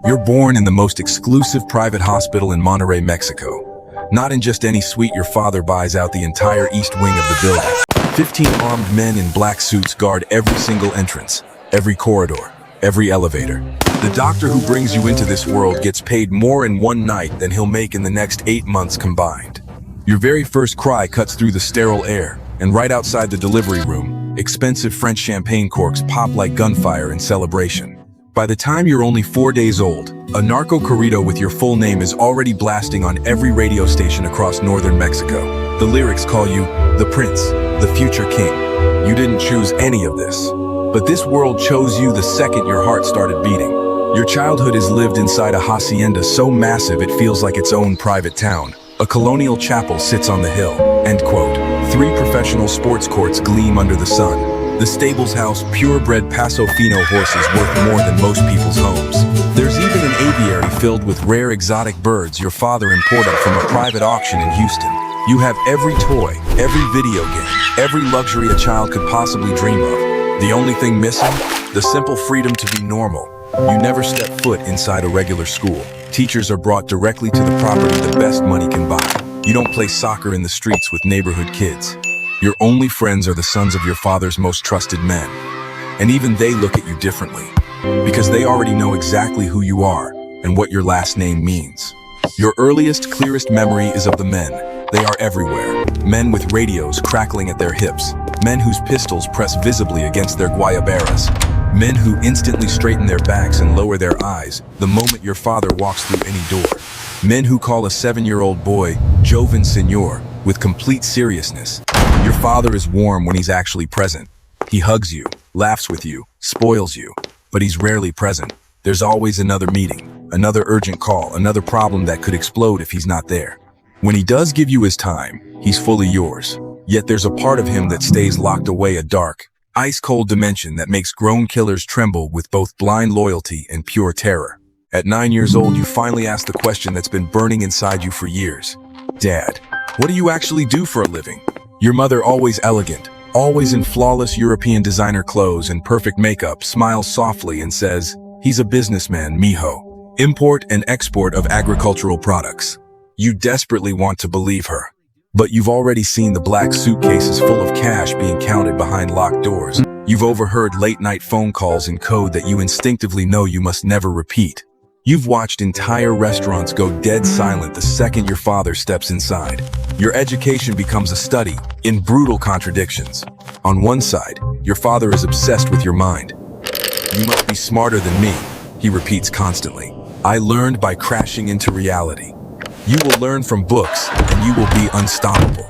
You're born in the most exclusive private hospital in Monterrey, Mexico. Not in just any suite, your father buys out the entire east wing of the building. 15 armed men in black suits guard every single entrance, every corridor, every elevator. The doctor who brings you into this world gets paid more in one night than he'll make in the next 8 months combined. Your very first cry cuts through the sterile air, and right outside the delivery room, expensive French champagne corks pop like gunfire in celebration. By the time you're only 4 days old, a Narco corrido with your full name is already blasting on every radio station across northern Mexico. The lyrics call you the Prince, the future king. You didn't choose any of this, but this world chose you the second your heart started beating. Your childhood is lived inside a hacienda so massive it feels like its own private town. A colonial chapel sits on the hill, end quote. 3 professional sports courts gleam under the sun. The stables house purebred Paso Fino horses worth more than most people's homes. There's even an aviary filled with rare exotic birds your father imported from a private auction in Houston. You have every toy, every video game, every luxury a child could possibly dream of. The only thing missing? The simple freedom to be normal. You never step foot inside a regular school. Teachers are brought directly to the property the best money can buy. You don't play soccer in the streets with neighborhood kids. Your only friends are the sons of your father's most trusted men. And even they look at you differently, because they already know exactly who you are and what your last name means. Your earliest, clearest memory is of the men. They are everywhere. Men with radios crackling at their hips. Men whose pistols press visibly against their guayaberas. Men who instantly straighten their backs and lower their eyes the moment your father walks through any door. Men who call a 7-year-old boy Joven Señor with complete seriousness. Your father is warm when he's actually present. He hugs you, laughs with you, spoils you, but he's rarely present. There's always another meeting, another urgent call, another problem that could explode if he's not there. When he does give you his time, he's fully yours. Yet there's a part of him that stays locked away, a dark, ice-cold dimension that makes grown killers tremble with both blind loyalty and pure terror. At 9 years old, you finally ask the question that's been burning inside you for years. Dad, what do you actually do for a living? Your mother, always elegant, always in flawless European designer clothes and perfect makeup, smiles softly and says, "He's a businessman, mijo. Import and export of agricultural products." You desperately want to believe her, but you've already seen the black suitcases full of cash being counted behind locked doors. You've overheard late-night phone calls in code that you instinctively know you must never repeat. You've watched entire restaurants go dead silent the second your father steps inside. Your education becomes a study in brutal contradictions. On one side, your father is obsessed with your mind. "You must be smarter than me," he repeats constantly. "I learned by crashing into reality. You will learn from books, and you will be unstoppable."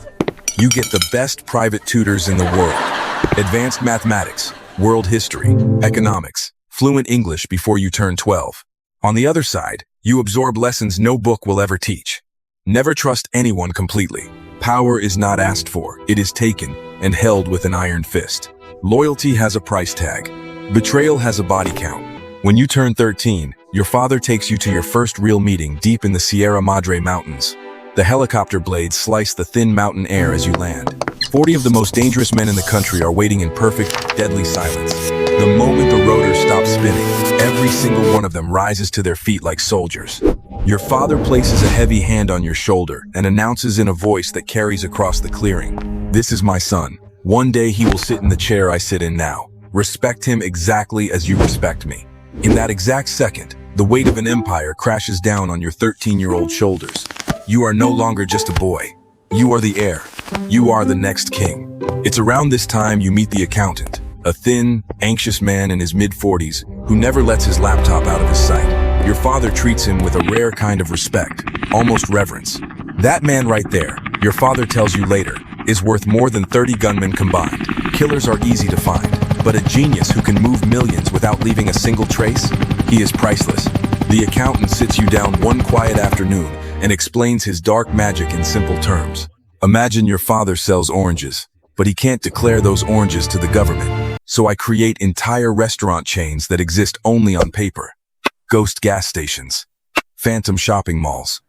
You get the best private tutors in the world. Advanced mathematics, world history, economics, fluent English before you turn 12. On the other side, you absorb lessons no book will ever teach. Never trust anyone completely. Power is not asked for, it is taken and held with an iron fist. Loyalty has a price tag. Betrayal has a body count. When you turn 13, your father takes you to your first real meeting deep in the Sierra Madre Mountains. The helicopter blades slice the thin mountain air as you land. 40 of the most dangerous men in the country are waiting in perfect, deadly silence. The moment the rotors stop spinning, every single one of them rises to their feet like soldiers. Your father places a heavy hand on your shoulder and announces in a voice that carries across the clearing, "This is my son. One day he will sit in the chair I sit in now. Respect him exactly as you respect me." In that exact second, the weight of an empire crashes down on your 13-year-old shoulders. You are no longer just a boy. You are the heir. You are the next king. It's around this time you meet the accountant, a thin, anxious man in his mid-40s who never lets his laptop out of his sight. Your father treats him with a rare kind of respect, almost reverence. That man right there, your father tells you later, is worth more than 30 gunmen combined. Killers are easy to find, but a genius who can move millions without leaving a single trace? He is priceless. The accountant sits you down one quiet afternoon and explains his dark magic in simple terms. Imagine your father sells oranges, but he can't declare those oranges to the government. So I create entire restaurant chains that exist only on paper. Ghost gas stations. Phantom shopping malls.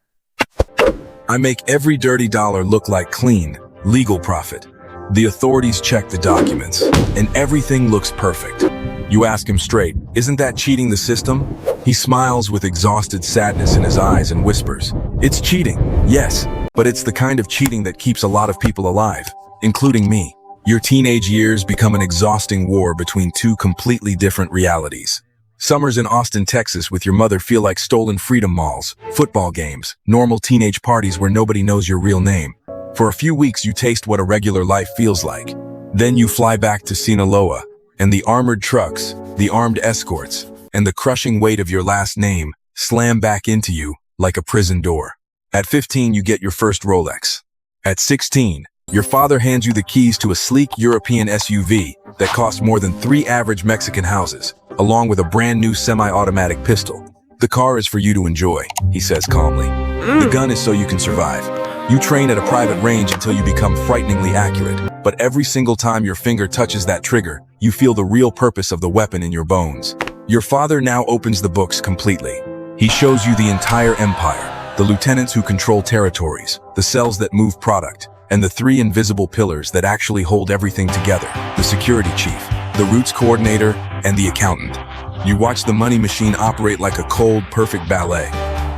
I make every dirty dollar look like clean, legal profit. The authorities check the documents, and everything looks perfect. You ask him straight, isn't that cheating the system? He smiles with exhausted sadness in his eyes and whispers, it's cheating, yes, but it's the kind of cheating that keeps a lot of people alive, including me. Your teenage years become an exhausting war between two completely different realities. Summers in Austin, Texas with your mother feel like stolen freedom malls, football games, normal teenage parties where nobody knows your real name. For a few weeks you taste what a regular life feels like. Then you fly back to Sinaloa, and the armored trucks, the armed escorts, and the crushing weight of your last name slam back into you like a prison door. At 15 you get your first Rolex. At 16, your father hands you the keys to a sleek European SUV that costs more than 3 average Mexican houses, along with a brand new semi-automatic pistol. The car is for you to enjoy, he says calmly. The gun is so you can survive. You train at a private range until you become frighteningly accurate, but every single time your finger touches that trigger, you feel the real purpose of the weapon in your bones. Your father now opens the books completely. He shows you the entire empire, the lieutenants who control territories, the cells that move product, and the 3 invisible pillars that actually hold everything together, the security chief, the routes coordinator, and the accountant. You watch the money machine operate like a cold, perfect ballet.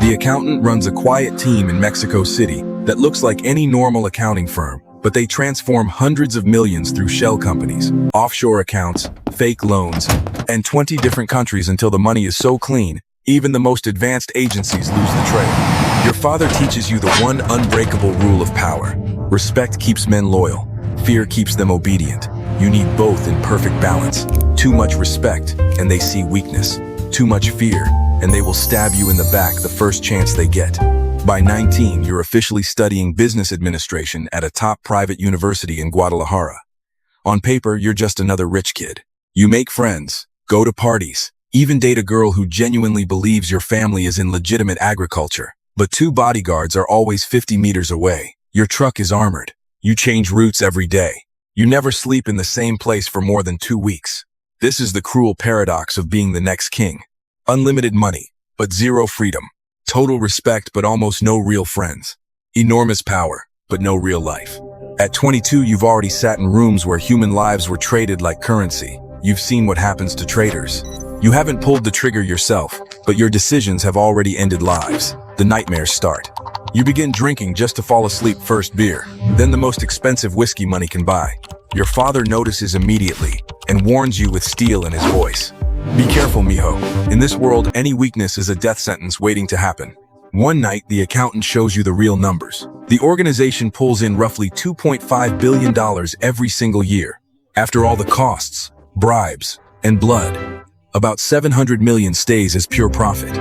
The accountant runs a quiet team in Mexico City that looks like any normal accounting firm, but they transform hundreds of millions through shell companies, offshore accounts, fake loans, and 20 different countries until the money is so clean, even the most advanced agencies lose the trail. Your father teaches you the one unbreakable rule of power. Respect keeps men loyal. Fear keeps them obedient. You need both in perfect balance. Too much respect, and they see weakness. Too much fear, and they will stab you in the back the first chance they get. By 19, you're officially studying business administration at a top private university in Guadalajara. On paper, you're just another rich kid. You make friends, go to parties, even date a girl who genuinely believes your family is in legitimate agriculture. But 2 bodyguards are always 50 meters away. Your truck is armored. You change routes every day. You never sleep in the same place for more than 2 weeks. This is the cruel paradox of being the next king. Unlimited money, but zero freedom. Total respect, but almost no real friends. Enormous power, but no real life. At 22, you've already sat in rooms where human lives were traded like currency. You've seen what happens to traitors. You haven't pulled the trigger yourself, but your decisions have already ended lives. The nightmares start. You begin drinking just to fall asleep, first beer, then the most expensive whiskey money can buy. Your father notices immediately and warns you with steel in his voice. Be careful, mijo. In this world, any weakness is a death sentence waiting to happen. One night, the accountant shows you the real numbers. The organization pulls in roughly $2.5 billion every single year. After all the costs, bribes, and blood, about 700 million stays as pure profit.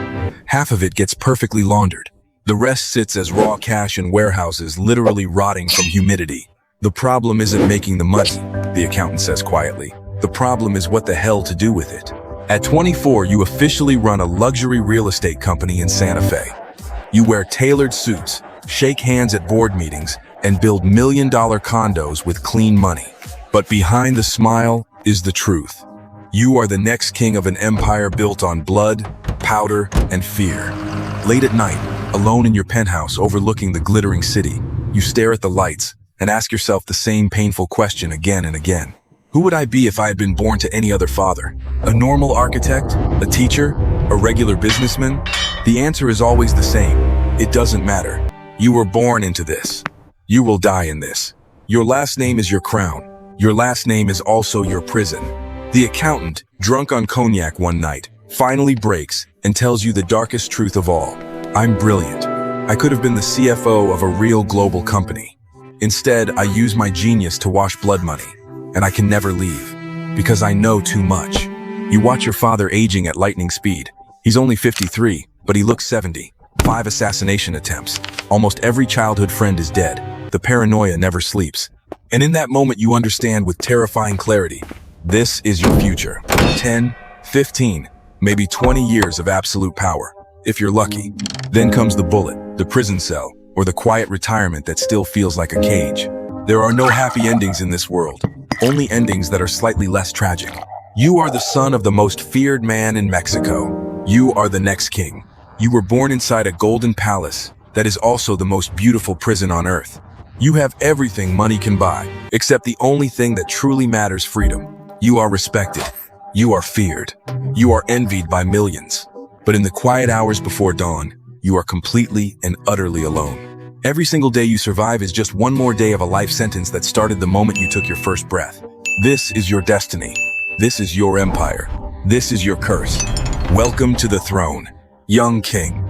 Half of it gets perfectly laundered. The rest sits as raw cash in warehouses, literally rotting from humidity. The problem isn't making the money, the accountant says quietly. The problem is what the hell to do with it. At 24, you officially run a luxury real estate company in Santa Fe. You wear tailored suits, shake hands at board meetings, and build million-dollar condos with clean money. But behind the smile is the truth. You are the next king of an empire built on blood, powder, and fear. Late at night, alone in your penthouse overlooking the glittering city, you stare at the lights and ask yourself the same painful question again and again. Who would I be if I had been born to any other father? A normal architect? A teacher? A regular businessman? The answer is always the same. It doesn't matter. You were born into this. You will die in this. Your last name is your crown. Your last name is also your prison. The accountant, drunk on cognac one night, finally breaks and tells you the darkest truth of all. I'm brilliant. I could have been the CFO of a real global company. Instead, I use my genius to wash blood money. And I can never leave, because I know too much. You watch your father aging at lightning speed. He's only 53, but he looks 70. 5 assassination attempts. Almost every childhood friend is dead. The paranoia never sleeps. And in that moment you understand with terrifying clarity, this is your future. 10, 15, maybe 20 years of absolute power, if you're lucky. Then comes the bullet, the prison cell, or the quiet retirement that still feels like a cage. There are no happy endings in this world. Only endings that are slightly less tragic. You are the son of the most feared man in Mexico. You are the next king. You were born inside a golden palace that is also the most beautiful prison on earth. You have everything money can buy, except the only thing that truly matters, freedom. You are respected. You are feared. You are envied by millions. But in the quiet hours before dawn, you are completely and utterly alone. Every single day you survive is just one more day of a life sentence that started the moment you took your first breath. This is your destiny. This is your empire. This is your curse. Welcome to the throne, young king.